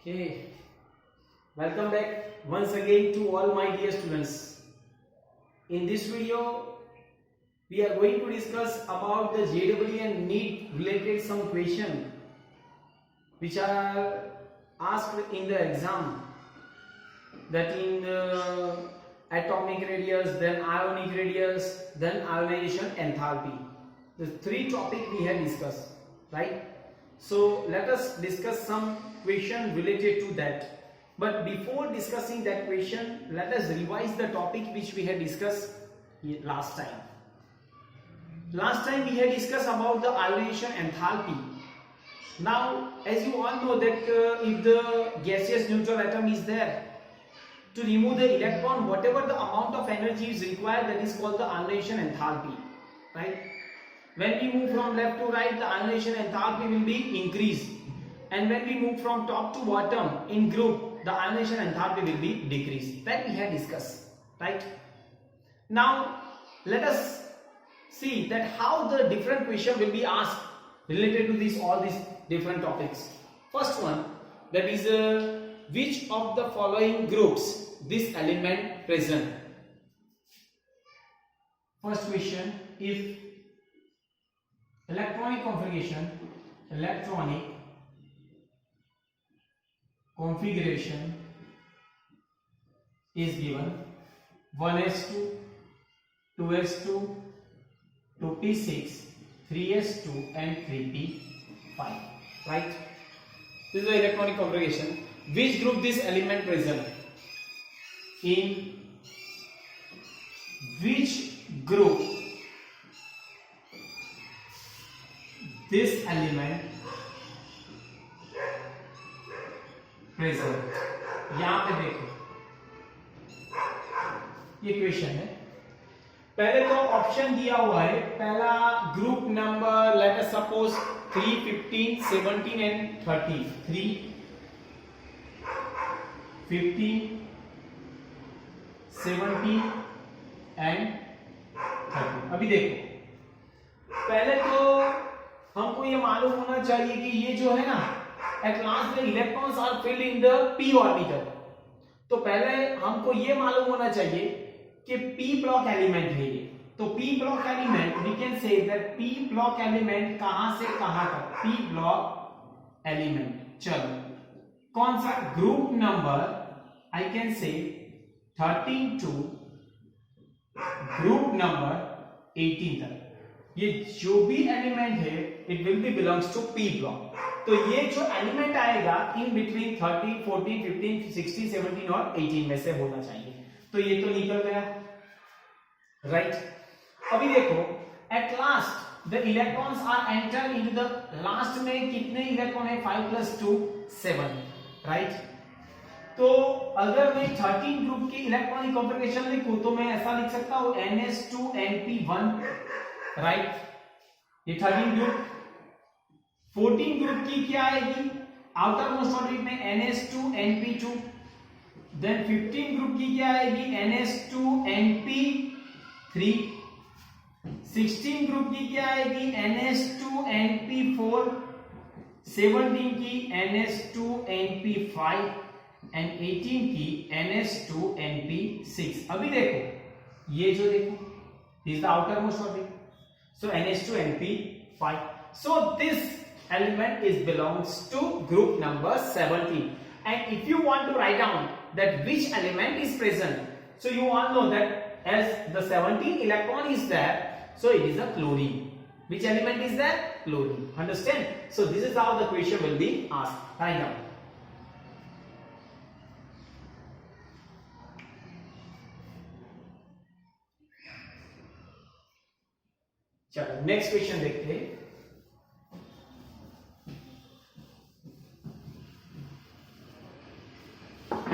Okay, welcome back once again to all my dear students. In this video, we are going to discuss about the JEE and NEET related some question which are asked in the exam. That in the atomic radius, then ionic radius, then ionization enthalpy. The three topics we have discussed, right? So let us discuss some question related to that. But before discussing that question, let us revise the topic which we had discussed last time. Last time we had discussed about the ionization enthalpy. Now, as you all know that if the gaseous neutral atom is there, to remove the electron, whatever the amount of energy is required, that is called the ionization enthalpy, right? When we move from left to right, the ionization enthalpy will be increased, and when we move from top to bottom in group, the ionization enthalpy will be decreased. That we have discussed, right? Now let us see that how the different question will be asked related to all these different topics. First one, that is which of the following groups this element present? First question, if electronic configuration is given 1s2, 2s2, 2p6, 3s2 and 3p5, right? This is the electronic configuration. Which group this element present? In which group this element present? यहां पे देखो, ये question है. पहले तो option दिया हुआ है. पहला group number let us suppose 3, 15, 17 and 30. 3, 15, 17 and 30. अभी देखो, पहले तो हमको ये मालूम होना चाहिए कि ये जो है ना, at last the electrons are filled in the p orbital. तो पहले हमको ये मालूम होना चाहिए कि p ब्लॉक एलिमेंट है ये. तो p block element, we can say that p block element कहां से कहां तक? p block element. चलो, कौन सा group number? I can say 13 to group number 18 तक. ये जो भी एलिमेंट है, it will be belongs to p block. तो ये जो एलिमेंट आएगा इन बिटवीन 13, 14, 15, 16, 17 और 18 में से होना चाहिए. तो ये तो निकल गया, राइट? अभी देखो, at last the electrons are enter into the last में कितने इलेक्ट्रॉन है? 5 + 2 7, राइट? तो अगर मैं 13 ग्रुप की इलेक्ट्रॉनिक कॉन्फ़िगरेशन लिखूं तो मैं ऐसा लिख सकता हूं ns2np1, राइट? ये 13 ग्रुप. 14 ग्रुप की क्या आएगी? आउटर मोस्ट ऑर्बिट में ns2np2. देन 15 ग्रुप की क्या आएगी? ns2np3. 16 ग्रुप की क्या आएगी? ns2np4. 17 की ns2np5 एंड 18 की ns2np6. अभी देखो, ये जो देखो, this the outer most orbit, so ns2np5. so this element is belongs to group number 17. and if you want to write down that which element is present, so you all know that as the 17 electron is there, so it is a chlorine. Which element is that? Chlorine. Understand? So this is how the question will be asked. Write down. चलो next question देखते हैं.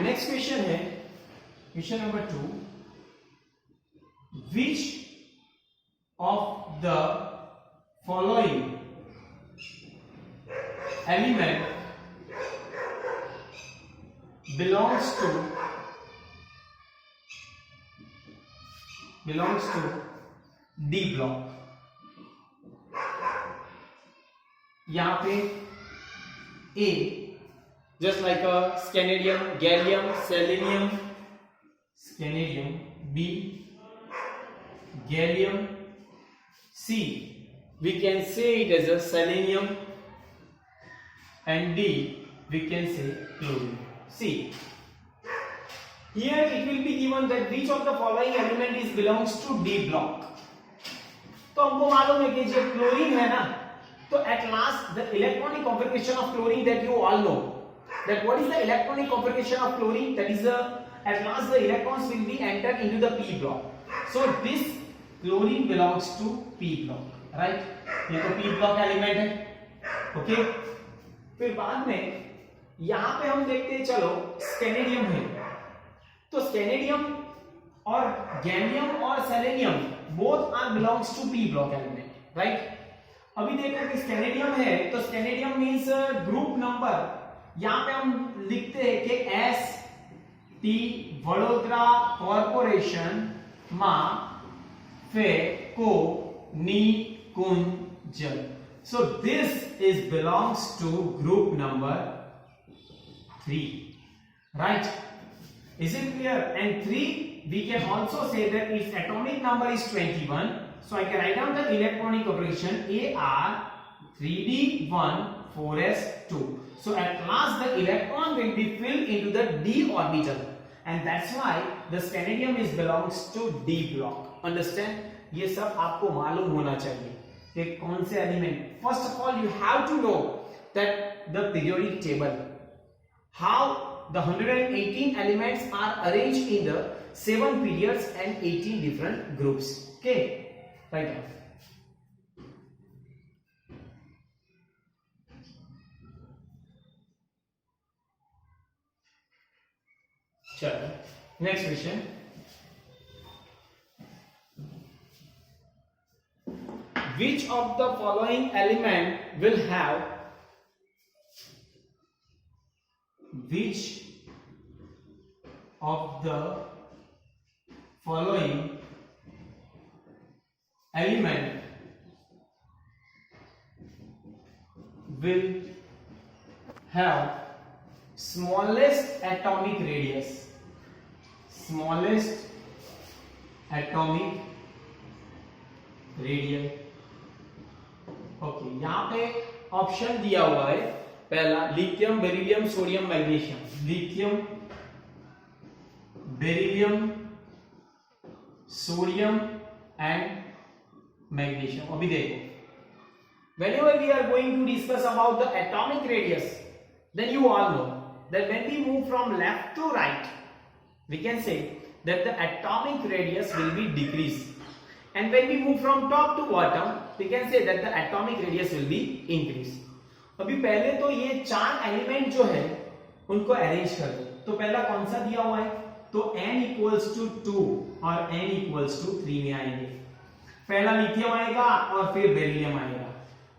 Next question है question number 2. Which of the following element belongs to D block? यहां पे ए just like scandium, gallium, selenium, scandium, B, gallium, C, we can say it as a selenium, and D we can say chlorine. See, here it will be given that which of the following element is belongs to D block. तो हमको मालूम है कि जो chlorine है ना, तो at last the electronic configuration of chlorine that you all know, that what is the electronic configuration of chlorine, that is at last the electrons will be entered into the P block. So this chlorine belongs to P block, right? ये तो P block element है, okay. फिर बाद में यहां पे हम देखते हैं, चलो स्कैनेडियम है, तो स्कैनेडियम और गैलियम और selenium both are belongs to P block element, right. अभी देखो कि स्कैनेडियम है, तो स्कैनेडियम मींस ग्रुप नंबर, यहां पे हम लिखते हैं कि एस टी वडोदरा कॉर्पोरेशन मा फे को नी Kunjal. So this is belongs to group number 3, right? Is it clear? And 3 we can also say that its atomic number is 21. So I can write down the electronic configuration Ar3d1 4s2. So at last the electron will be filled into the d orbital, and that's why the scandium is belongs to d block. Understand? ये सब आपको मालूम होना चाहिए कि कौन से element. First of all you have to know that the periodic table, how the 118 elements are arranged in the 7 periods and 18 different groups. Okay, right now. Chalo, next question. Which of the following element will have which of the following element will have smallest atomic radius? Smallest atomic radius. Okay, यहां पे option दिया हुआ है, पहला lithium, beryllium, sodium, magnesium. Lithium, beryllium, sodium and magnesium. अभी देखो, whenever we are going to discuss about the atomic radius, then you all know that when we move from left to right, we can say that the atomic radius will be decreased, and when we move from top to bottom, we can say that the atomic radius will be increased. अभी पहले तो ये 4 element जो है उनको arrange कर दो. तो पहला कौन सा दिया हुआ है, तो n इक्वल्स टू 2 और n इक्वल्स टू 3 में आएंगे. पहला लिथियम आएगा और फिर बेरिलियम आएगा,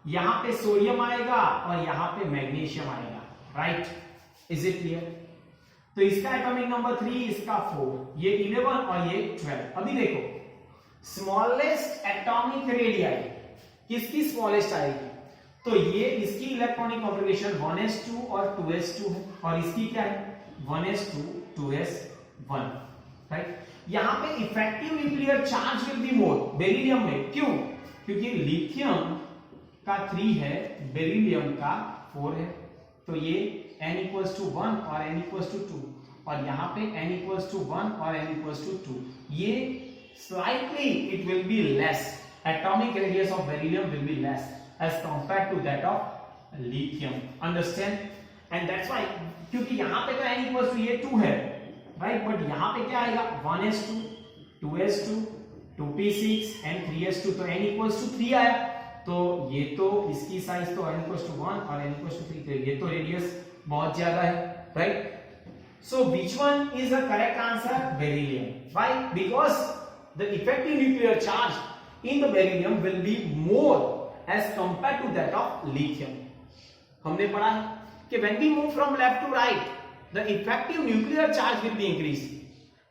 यहां पे सोडियम आएगा और यहां पे मैग्नीशियम आएगा, राइट? Is it clear? तो इसका एटॉमिक नंबर 3, इसका 4, ये 11 और ये 12. अभी देखो, स्मॉलेस्ट एटॉमिक रेडियस किसकी स्मॉलेस्ट आएगी, तो ये इसकी इलेक्ट्रॉनिक कॉन्फ़िगरेशन 1s2 और 2s2 है, और इसकी क्या है 1s2 2s1, राइट? यहां पे effective nuclear charge will be more beryllium में. क्यों? क्योंकि लिथियम का 3 है, बेरिलियम का 4 है. तो ये n इक्वल्स टू 1 और n इक्वल्स टू 2, और यहां पे n इक्वल्स टू 1 और n इक्वल्स टू 2. ये slightly it will be less, atomic radius of beryllium will be less as compared to that of lithium. Understand? And that's why, क्योंकि यहां पे तो n equals to ये 2 है, right? But यहां पे क्या आएगा 1s2 2s2 2p6 and 3s2. तो n equals to 3 आया, तो ये तो इसकी साइज तो n equals to 1 और n equals to 3, ये तो रेडियस बहुत ज्यादा है, right? So which one is the correct answer? Beryllium. Why? Because the effective nuclear charge in the beryllium will be more as compared to that of lithium. हमने पढ़ा है कि when we move from left to right, the effective nuclear charge will be increased,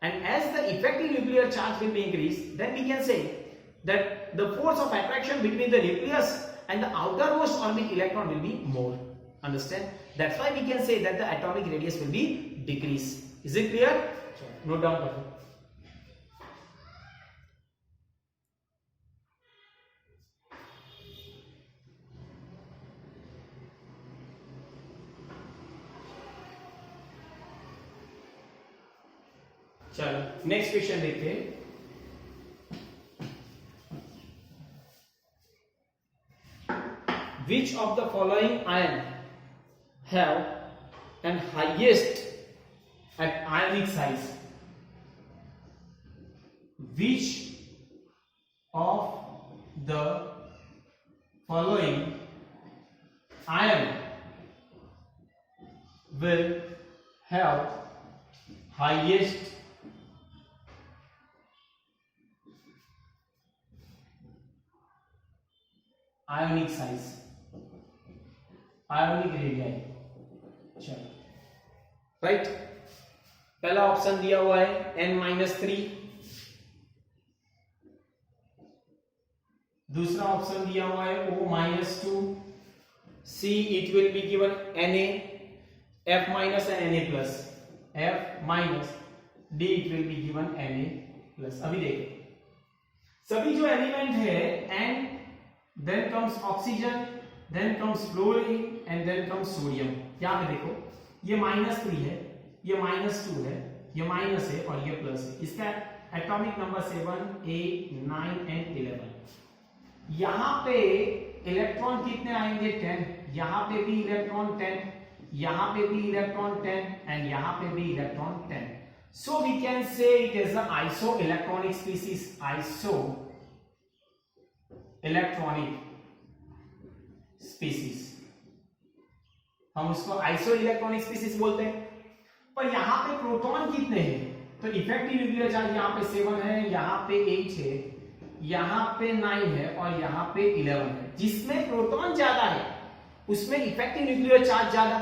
and as the effective nuclear charge will be increased, then we can say that the force of attraction between the nucleus and the outermost orbit electron will be more. Understand? That's why we can say that the atomic radius will be decrease. Is it clear? Sure. Note down कर लो. चलो next question देखते हैं. Which of the following ion have an highest at ionic size? Which of the following ion will have highest ionic size, ionic radii? चलो right, पहला option दिया हुआ है N-3, दूसरा ऑप्शन दिया हुआ है O-2, C it will be given Na, F- and Na+, F-, D it will be given Na+. अभी देखो सभी जो एलिमेंट है N, then comes oxygen, then comes fluorine and then comes sodium. यहां पे देखो ये -3 है, ये -2 है, ये माइनस है और ये प्लस है. इसका एटॉमिक नंबर 7, 8, 9 एंड 11. यहां पे इलेक्ट्रॉन कितने आएंगे? 10. यहां पे भी इलेक्ट्रॉन 10, यहां पे भी इलेक्ट्रॉन 10 एंड यहां पे भी electron 10. So we can say it is an isoelectronic species. Isoelectronic species, हम उसको आइसोइलेक्ट्रॉनिक स्पीसीज बोलते हैं. पर यहां पे प्रोटॉन कितने हैं? तो इफेक्टिव न्यूक्लियर चार्ज यहां पे 7 है, यहां पे 8 है, यहां पे 9 है और यहां पे 11 है. जिसमें प्रोटॉन ज्यादा है उसमें इफेक्टिव न्यूक्लियर चार्ज ज्यादा,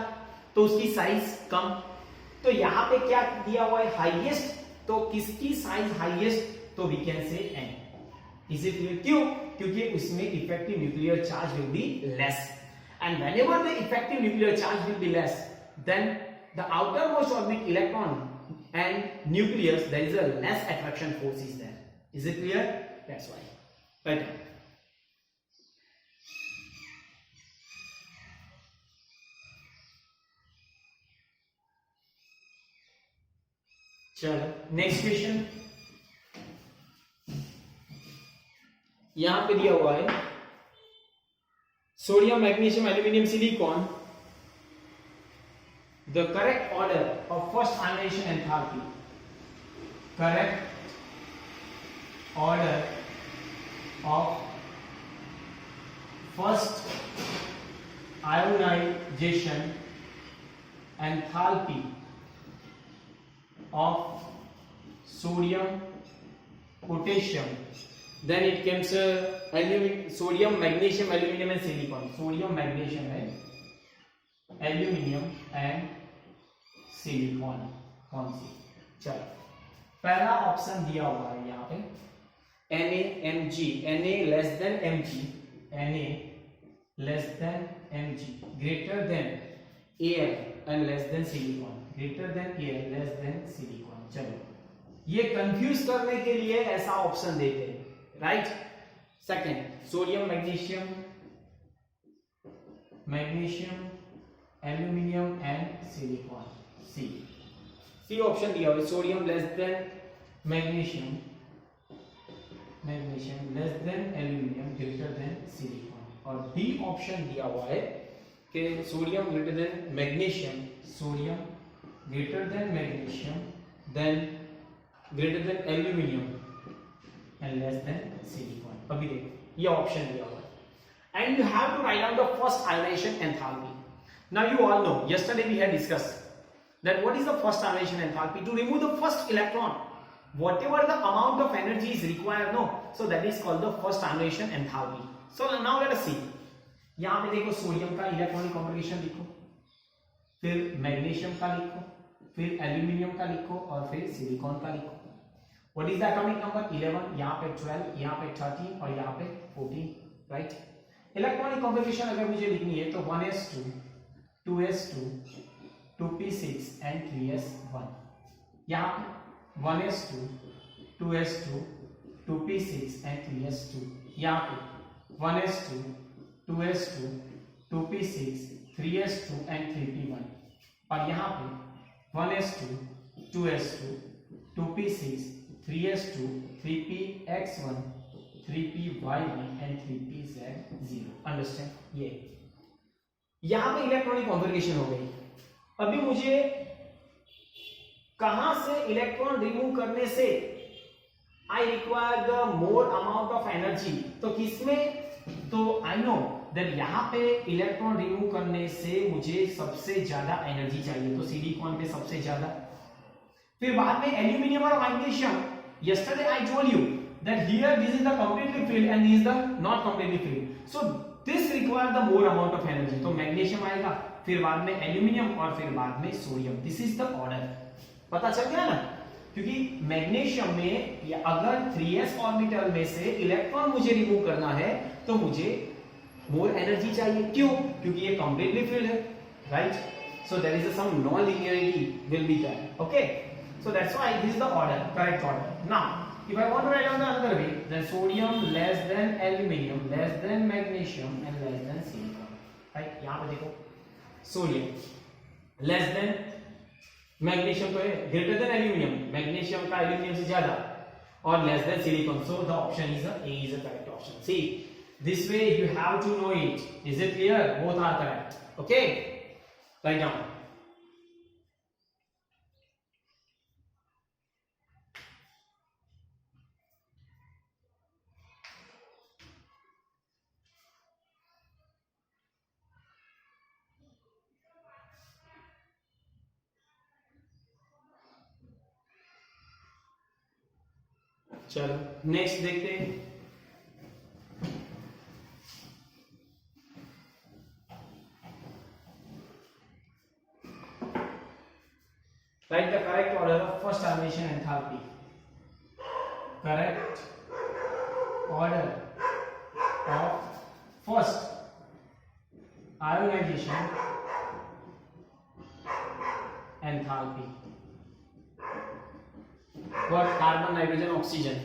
तो उसकी साइज कम. तो यहां पे क्या दिया हुआ है? हाईएस्ट. तो किसकी साइज हाईएस्ट? तो we can say N. Is it clear? क्यों? क्योंकि उसमें effective nuclear charge will be less, and whenever the effective nuclear charge will be less, then the outermost orbital electron and nucleus, there is a less attraction force is there. Is it clear? That's why. Right. चलो next question. यहां पे दिया हुआ है sodium, magnesium, aluminium, silicon. The correct order of first ionization enthalpy. Correct order of first ionization enthalpy of sodium, potassium, then it comes sodium, magnesium, aluminum and silicon. Sodium, magnesium and aluminum and silicon. कौन सी? चलो पहला option दिया हुआ है यहाँ पे NaMg, Na less than Mg, Na less than Mg, greater than Al and less than silicon, greater than Al, less than silicon. चलो ये कंफ्यूज करने के लिए ऐसा ऑप्शन देते हैं, right. Second sodium, magnesium, aluminium and silicon. C option दिया हुआ है sodium less than magnesium less than aluminium, greater than silicon. और डी ऑप्शन दिया हुआ है कि sodium greater than magnesium, sodium greater than magnesium, then greater than aluminium and less than silicon. अभी देखो ये ऑप्शन दिया हुआ है and you have to write down the first ionization enthalpy. Now you all know yesterday we had discussed that what is the first ionization enthalpy? To remove the first electron, whatever the amount of energy is required, no, so that is called the first ionization enthalpy. So now let us see. यहाँ पे देखो sodium का electronic configuration लिखो, फिर magnesium का लिखो, फिर aluminium का लिखो और फिर सिलिकॉन का लिखो. What is the atomic number? 11, यहाँ पे 12, यहाँ पे 13 और यहाँ पे 14, राइट. इलेक्ट्रॉनिक कॉन्फ़िगरेशन अगर मुझे लिखनी है तो 1s2, 2s2, 2p6 and 3s1. यहाँ पे 1s2, 2s2, 2p6 and 3s2. यहाँ पे 1s2, 2s2, 2p6, 3s2 and 3p1. और यहाँ पे 1s2, 2s2, 2p6, 3s2, 3px1, 3py1 and 3pz0. Understand? ये यहां पे इलेक्ट्रॉनिक कॉन्फ़िगरेशन हो गई। अभी मुझे कहां से इलेक्ट्रॉन रिमूव करने से I require the more amount of energy, तो किसमें, तो आई नो दैट यहां पे इलेक्ट्रॉन रिमूव करने से मुझे सबसे ज्यादा एनर्जी चाहिए, तो सिलिकॉन पे सबसे ज्यादा। फिर बाद में एल्यूमिनियम और magnesium, yesterday I told you that here this is the completely filled and this is the not completely filled, so this require the more amount of energy, तो मैग्नीशियम आएगा, फिर बाद में एल्यूमिनियम और फिर बाद में sodium. This is the order, पता चल गया ना? क्योंकि मैग्नीशियम में या अगर 3s ऑर्बिटल में से इलेक्ट्रॉन मुझे रिमूव करना है तो मुझे मोर एनर्जी चाहिए। क्यों? क्योंकि ये कंप्लीटली फिल्ड है, right? So there is some non linearity will be there, okay? So that's why this is the order, correct order. Now, if I want to write on the other way, then sodium less than aluminium, less than magnesium, and less than silicon. Right? यहाँ पे देखो, sodium less than magnesium तो है, greater than aluminium, magnesium का aluminium से ज़्यादा, और less than silicon. So the option is A is the correct option. See, this way you have to know it. Is it clear? Both are correct. Okay? Write down. चलो next देखते हैं। Write the correct order of first ionization enthalpy. Correct order of first ionization enthalpy. What? Carbon, nitrogen, oxygen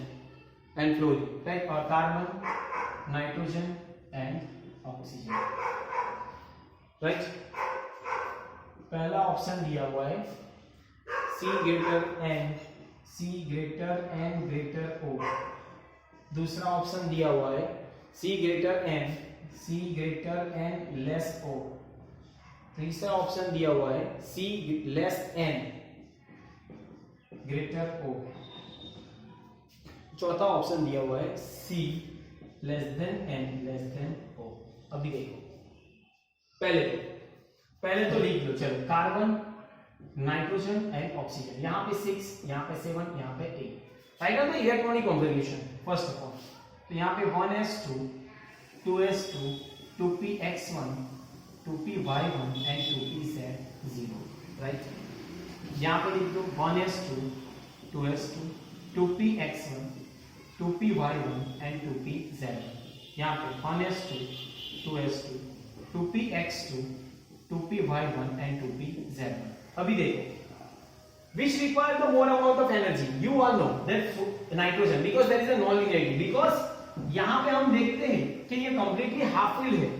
and fluorine, right? Or carbon, nitrogen and oxygen, right? पहला option दिया हुआ है C greater n greater O। दूसरा option दिया हुआ है C greater n less O। तीसरा option दिया हुआ है C less n greater O। चौथा ऑप्शन दिया हुआ है C less than n less than O। अभी देखो, पहले तो लिख लो, चलो, कार्बन, नाइट्रोजन एंड ऑक्सीजन। यहाँ पे 6, यहाँ पे 7, यहाँ पे 8। Right on the electronic configuration first of all, तो यहाँ पे 1s2, 2s2, 2px1, 2py1 and 2pz0, right? यहाँ पे लिख दो 1s2, 2s2, 2px1, 2py1 and 2pz1। यहाँ पे 1s2, 2s2, 2px2, 2py1 and 2pz1। अभी देखो, which require the more amount of energy? You all know that nitrogen, because there is a non-linearity, because यहाँ पे हम देखते हैं कि ये completely half filled है,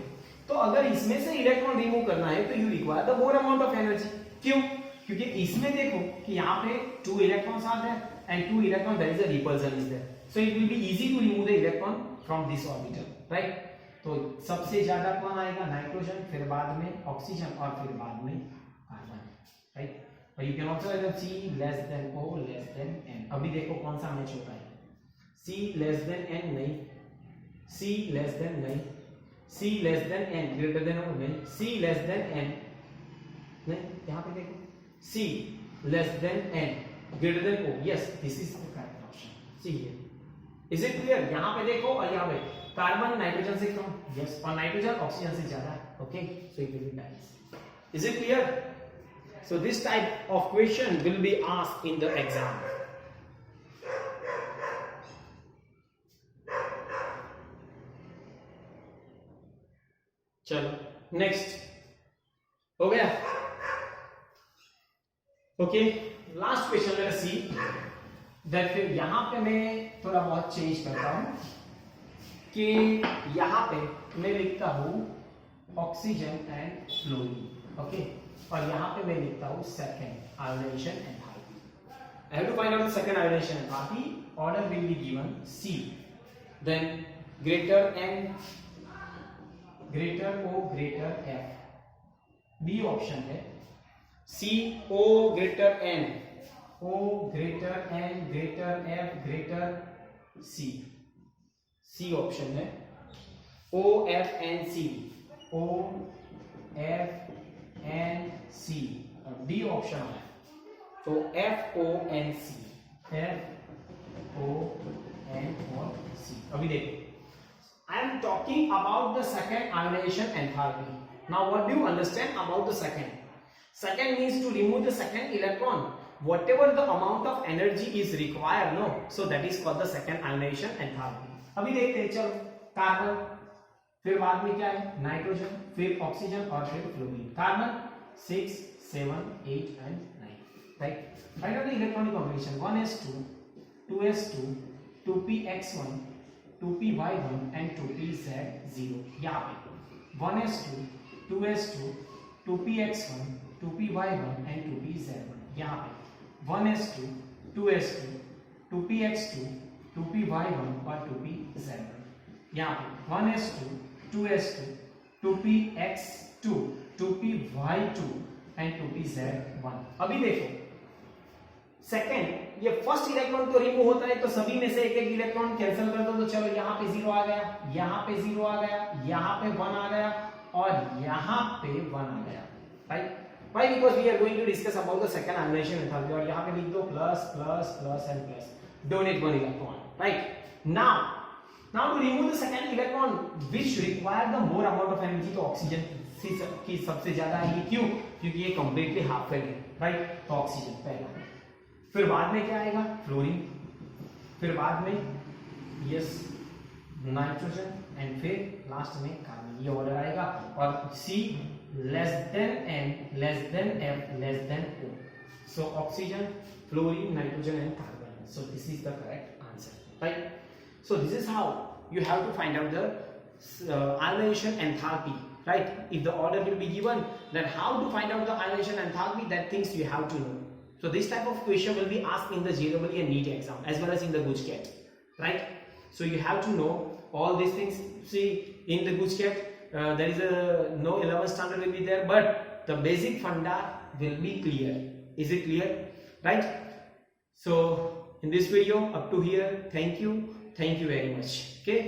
तो अगर इसमें से इलेक्ट्रॉन रिमूव करना है तो you require the more amount of energy। क्यों? क्योंकि इसमें देखो कि यहाँ पे 2 electrons are there and 2 electrons there is a repulsion is there, so it will be easy to remove the electron from this orbital, right? तो सबसे ज्यादा कौन आएगा? नाइट्रोजन, फिर बाद में ऑक्सीजन और फिर बाद में कार्बन, राइट? और you can also right C less than O less than N। अभी देखो कौन सा मैच होता है, C लेस देन N नहीं, C लेस देन नहीं, C less than N greater than O नहीं, C लेस देन N नहीं, यहाँ पे देखो C less than N greater than O। Yes, this is the correct option। See here, is it clear? यहाँ पे देखो और यहाँ पे कार्बन नाइट्रोजन से कम, yes, और नाइट्रोजन ऑक्सीजन से ज्यादा, okay, so it will be balanced। Is it clear? So this type of question will be asked in the exam। चलो नेक्स्ट, हो गया? Okay, last question let's see that. फिर यहां पे मैं थोड़ा बहुत चेंज करता हूं कि यहां पे मैं लिखता हूं ऑक्सीजन एंड फ्लोरीन, ओके, और यहां पे मैं लिखता हूं second ionisation enthalpy. I have to find out the second ionization enthalpy. Order will be given C, then greater N, greater O, greater F. B option है C, O greater N, O greater N, greater F, greater C. C option है O, F, N, C, O, F, N, C, और D option है तो F, O, N, C, F, O, N और C. अभी देखो, I am talking about the second ionization enthalpy. Now what do you understand about the second? Second means to remove the second electron. Whatever the amount of energy is required, no? So that is called the second ionization enthalpy. अभी देखते हैं, चलो carbon, फिर बाद में क्या है nitrogen, फिर ऑक्सीजन और फिर fluorine. Carbon 6, 7, 8 and 9, right? Find out the electronic combination 1s2, 2s2, 2px1, 2py1 and 2pz0। यहाँ पे 1s2, 2s2, 2px1, 2py1 and 2pz1। यहाँ पे 1s2, 2s2, 2px2, 2py1 और 2pz1। यहाँ पे 1s2, 2s2, 2px2, 2py2 and 2pz1। अभी देखो second, ये फर्स्ट इलेक्ट्रॉन तो रिमूव होता है तो सभी में से एक एक इलेक्ट्रॉन कैंसिल कर दो, तो चलो यहाँ पे 0 आ गया, यहाँ पे 0 आ गया, यहाँ पे 1 आ गया और यहाँ पे 1 आ गया, right? Why? Because we are going to discuss about the second ionization enthalpy, और यहाँ पे लिख दो plus plus plus and plus, donate 1 electron, right? Now to remove the second electron which require the more amount of energy, तो oxygen की सबसे ज्यादा है, क्यों? क्योंकि ये कंप्लीटली हाफ फेल्ड है, राइट? तो ऑक्सीजन पहला, फिर बाद में क्या आएगा फ्लोरीन, फिर बाद में यस नाइट्रोजन एंड फिर लास्ट में कार्बन। ये ऑर्डर आएगा और C less than N less than F less than O। So oxygen, fluorine, nitrogen and carbon. So this is the correct answer, right? So this is how you have to find out the ionization enthalpy, right? If the order will be given, then how to find out the ionization enthalpy, that things you have to know. So this type of question will be asked in the JEE and NEET exam as well as in the GUJCAT, right? So you have to know all these things. See, in the GUJCAT there is a no 11th standard will be there, but the basic funda will be clear. Is it clear, right? So in this video up to here, thank you very much. Okay.